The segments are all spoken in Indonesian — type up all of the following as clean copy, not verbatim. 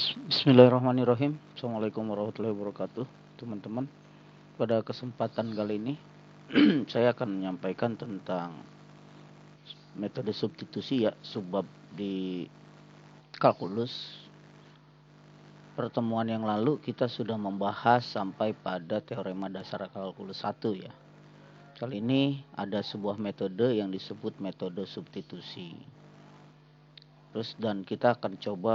Bismillahirrahmanirrahim. Assalamualaikum warahmatullahi wabarakatuh, teman-teman. Pada kesempatan kali ini saya akan menyampaikan tentang metode substitusi ya, subbab di kalkulus. Pertemuan yang lalu kita sudah membahas sampai pada teorema dasar kalkulus 1 ya. Kali ini ada sebuah metode yang disebut metode substitusi. Dan kita akan coba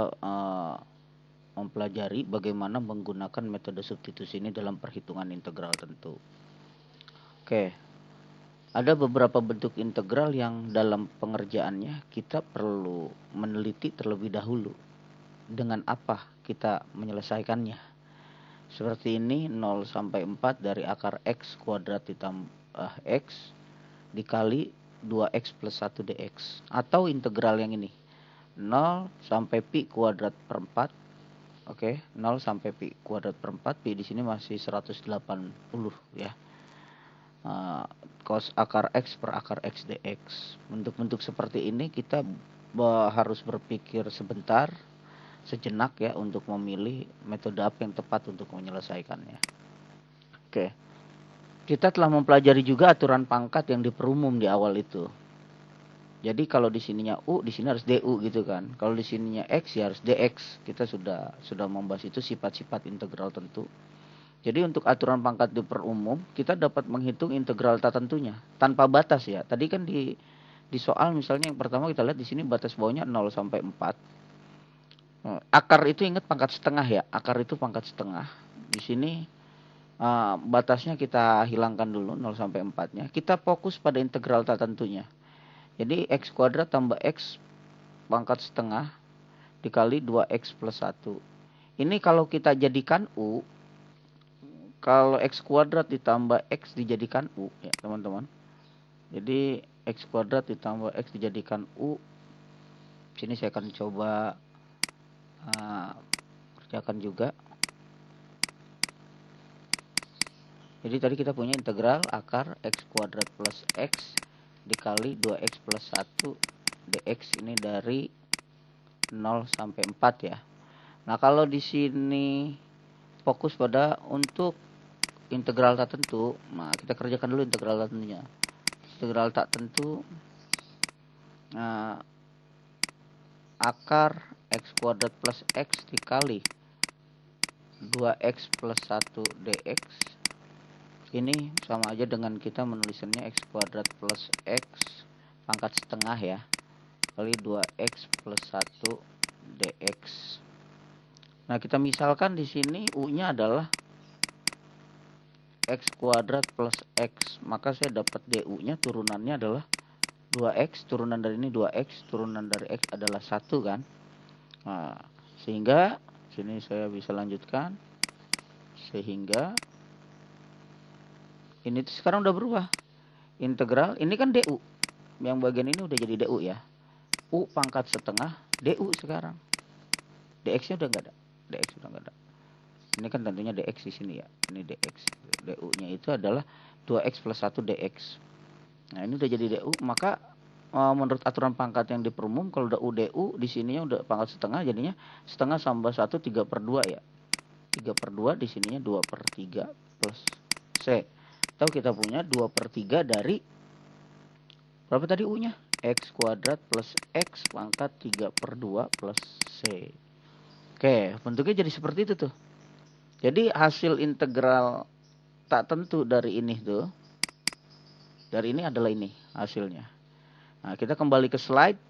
mempelajari bagaimana menggunakan metode substitusi ini dalam perhitungan integral tentu. Oke, ada beberapa bentuk integral yang dalam pengerjaannya kita perlu meneliti terlebih dahulu. Dengan apa kita menyelesaikannya? Seperti ini, 0 sampai 4 dari akar x kuadrat ditambah x dikali 2x plus 1 dx. Atau integral yang ini, 0 sampai pi kuadrat per 4. Oke, 0 sampai pi kuadrat per 4. Pi di sini masih 180 ya. Cos akar x per akar x dx. Bentuk-bentuk seperti ini kita harus berpikir sejenak ya, untuk memilih metode apa yang tepat untuk menyelesaikannya. Oke, kita telah mempelajari juga aturan pangkat yang diperumum di awal itu. Jadi kalau di sininya U, di sini harus DU gitu kan. Kalau di sininya X ya harus DX. Kita sudah membahas itu sifat-sifat integral tentu. Jadi untuk aturan pangkat diperumum, kita dapat menghitung integral tak tentunya tanpa batas ya. Tadi kan di soal misalnya yang pertama kita lihat di sini batas bawahnya 0 sampai 4. Akar itu ingat pangkat setengah ya. Akar itu pangkat setengah. Di sini batasnya kita hilangkan dulu 0 sampai 4-nya. Kita fokus pada integral tak tentunya. Jadi x kuadrat tambah x pangkat setengah dikali 2x plus 1. Ini kalau kita jadikan U, kalau x kuadrat ditambah x dijadikan U ya teman-teman. Jadi x kuadrat ditambah x dijadikan U. Sini saya akan coba kerjakan juga. Jadi tadi kita punya integral akar x kuadrat plus x dikali 2x plus 1 dx ini dari 0 sampai 4 ya. Nah, kalau di sini fokus pada untuk integral tak tentu, nah kita kerjakan dulu integral tak tentunya. Integral tak tentu akar x kuadrat plus x dikali 2x plus 1 dx. Ini sama aja dengan kita menulisannya x kuadrat plus x pangkat setengah ya, kali 2x plus 1 dx. Nah, kita misalkan di sini U-nya adalah x kuadrat plus x, maka saya dapat DU-nya turunannya adalah 2x, turunan dari ini 2x, turunan dari x adalah 1 kan. Nah, sehingga sini saya bisa lanjutkan. Sehingga ini sekarang udah berubah. Integral ini kan DU. Yang bagian ini udah jadi DU ya. U pangkat setengah DU sekarang. DX-nya udah enggak ada. DX udah enggak ada. Ini kan tentunya DX di sini ya. Ini DX. DU-nya itu adalah 2x plus 1 DX. Nah, ini udah jadi DU, maka menurut aturan pangkat yang diperumum, kalau udah UDU di sininya udah pangkat setengah, jadinya setengah tambah 1 3/2 ya. 3/2 di sininya 2/3 plus C. Atau kita punya 2/3 dari berapa tadi U-nya? X kuadrat plus X pangkat 3/2 plus C. Oke, bentuknya jadi seperti itu tuh. Jadi hasil integral tak tentu dari ini tuh, dari ini adalah ini hasilnya. Nah, kita kembali ke slide.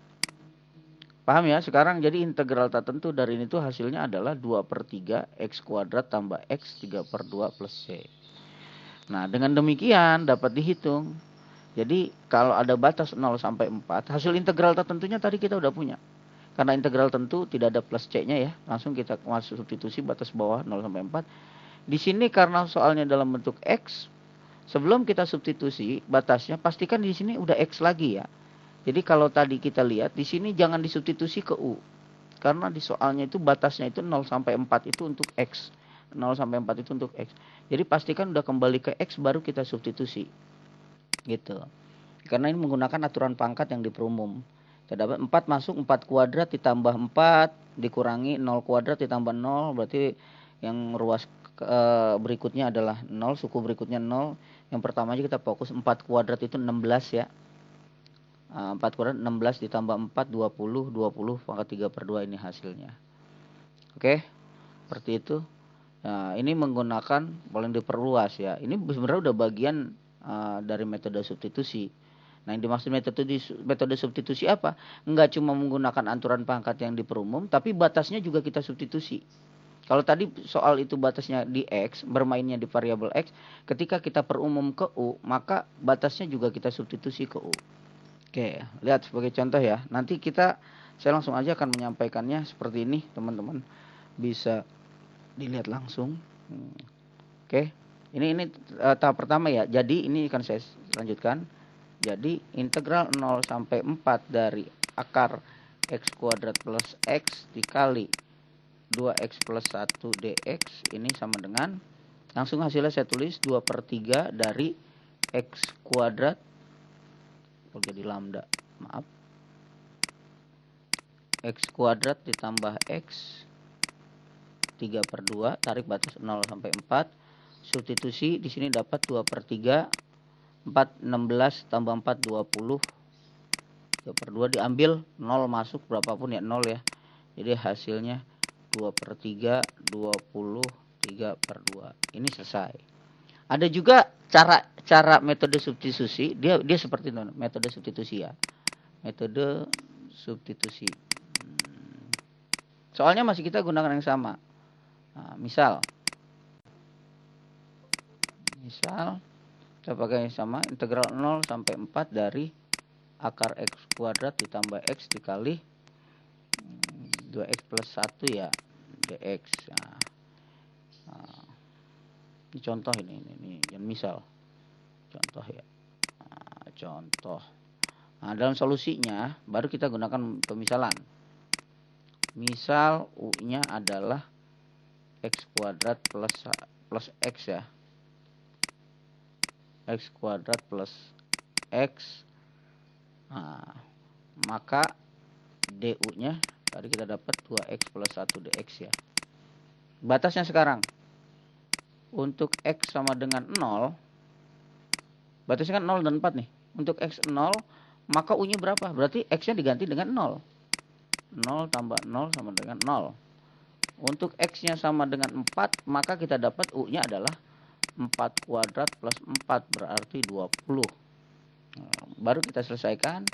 Paham ya sekarang? Jadi integral tak tentu dari ini tuh hasilnya adalah 2/3 X kuadrat tambah X 3/2 plus C. Nah, dengan demikian dapat dihitung. Jadi kalau ada batas 0 sampai 4, hasil integral tak tentunya tadi kita udah punya. Karena integral tentu tidak ada plus C-nya ya. Langsung kita masuk substitusi batas bawah 0 sampai 4. Di sini karena soalnya dalam bentuk X, sebelum kita substitusi batasnya pastikan di sini udah X lagi ya. Jadi kalau tadi kita lihat di sini jangan disubstitusi ke U. Karena di soalnya itu batasnya itu 0 sampai 4 itu untuk X. 0 sampai 4 itu untuk X. Jadi pastikan udah kembali ke X baru kita substitusi. Gitu. Karena ini menggunakan aturan pangkat yang diperumum. Kita dapat 4 masuk, 4 kuadrat ditambah 4 dikurangi 0 kuadrat ditambah 0, berarti yang ruas berikutnya adalah 0, suku berikutnya 0. Yang pertama aja kita fokus 4 kuadrat itu 16 ya. 4 kuadrat 16 ditambah 4 20, 20 pangkat 3/2 ini hasilnya. Oke, seperti itu. Nah, ini menggunakan paling diperluas ya. Ini sebenarnya udah bagian dari metode substitusi. Nah, yang dimaksud metode substitusi apa? Enggak cuma menggunakan aturan pangkat yang diperumum, tapi batasnya juga kita substitusi. Kalau tadi soal itu batasnya di X, bermainnya di variabel X, ketika kita perumum ke U, maka batasnya juga kita substitusi ke U. Oke, lihat sebagai contoh ya. Nanti saya langsung aja akan menyampaikannya seperti ini, teman-teman. Bisa dilihat langsung. Oke, ini tahap pertama ya. Jadi ini akan saya lanjutkan. Jadi integral 0 sampai 4 dari akar X kuadrat plus X dikali 2X plus 1 dx ini sama dengan, langsung hasilnya saya tulis 2/3 dari X kuadrat, jadi lambda, maaf, X kuadrat ditambah X 3/2, tarik batas 0 sampai 4, substitusi di sini dapat 2/3, 4 16 tambah 4 20, 3/2 diambil 0 masuk berapapun ya 0 ya. Jadi hasilnya 2/3 20 3/2. Ini selesai. Ada juga cara metode substitusi, dia seperti itu, metode substitusi ya. Metode substitusi. Soalnya masih kita gunakan yang sama. Nah, misal kita pakai yang sama, integral 0 sampai 4 dari akar X kuadrat ditambah X dikali 2X plus 1 ya, dx. Nah, ini contoh ini misal. Contoh ya. Contoh. Nah, dalam solusinya baru kita gunakan pemisalan. Misal U-nya adalah X kuadrat plus X ya. X kuadrat plus X. Nah, maka DU-nya tadi kita dapat 2X plus 1 dx ya. Batasnya sekarang. Untuk X sama dengan 0. Batasnya kan 0 dan 4 nih. Untuk X 0, maka U-nya berapa? Berarti X-nya diganti dengan 0. 0 tambah 0 sama dengan 0. Untuk X-nya sama dengan 4, maka kita dapat U-nya adalah 4 kuadrat plus 4, berarti 20. Nah, baru kita selesaikan.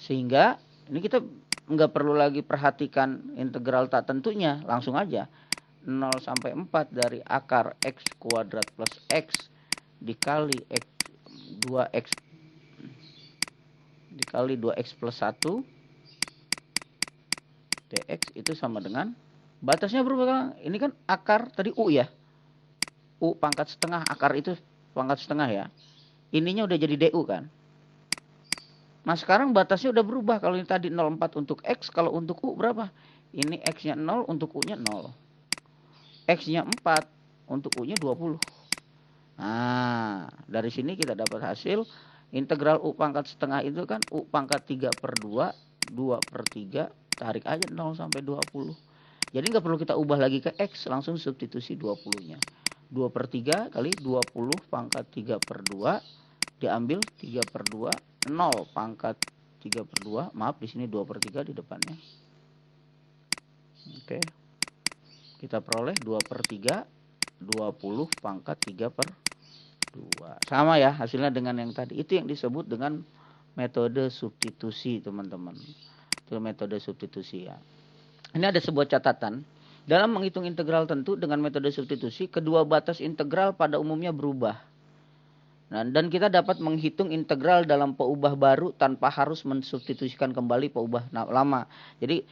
Sehingga ini kita nggak perlu lagi perhatikan integral tak tentunya. Langsung aja. 0 sampai 4 dari akar X kuadrat plus X dikali 2X dikali 2X plus 1 dx itu sama dengan, batasnya berapa? Ini kan akar tadi U ya. U pangkat setengah, akar itu pangkat setengah ya. Ininya udah jadi DU kan. Nah sekarang batasnya udah berubah. Kalau ini tadi 0,4 untuk X, kalau untuk U berapa? Ini X-nya 0, untuk U-nya 0. X-nya 4, untuk U-nya 20. Nah, dari sini kita dapat hasil integral U pangkat setengah itu kan U pangkat 3/2, 2/3, tarik aja 0 sampai 20. Jadi nggak perlu kita ubah lagi ke X, langsung substitusi 20-nya. 2/3 kali 20 pangkat 3/2 diambil 3/2, 0 pangkat 3/2, maaf di sini 2/3 di depannya. Oke. Kita peroleh 2/3, 20 pangkat 3/2. Sama ya hasilnya dengan yang tadi. Itu yang disebut dengan metode substitusi, teman-teman. Itu metode substitusi ya. Ini ada sebuah catatan. Dalam menghitung integral tentu dengan metode substitusi, kedua batas integral pada umumnya berubah. Nah, dan kita dapat menghitung integral dalam peubah baru tanpa harus mensubstitusikan kembali peubah lama. Jadi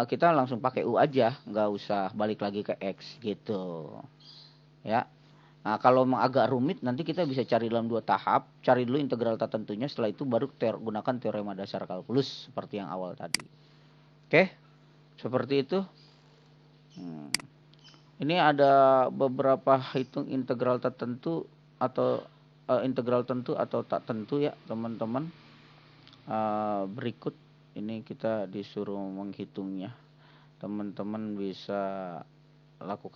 kita langsung pakai U aja, nggak usah balik lagi ke X gitu. Ya. Nah, kalau agak rumit nanti kita bisa cari dalam 2 tahap. Cari dulu integral tak tentunya, setelah itu baru gunakan teorema dasar kalkulus seperti yang awal tadi. Oke, seperti itu. Ini ada beberapa hitung integral tertentu atau integral tentu atau tak tentu ya teman-teman. Berikut ini kita disuruh menghitungnya. Teman-teman bisa lakukan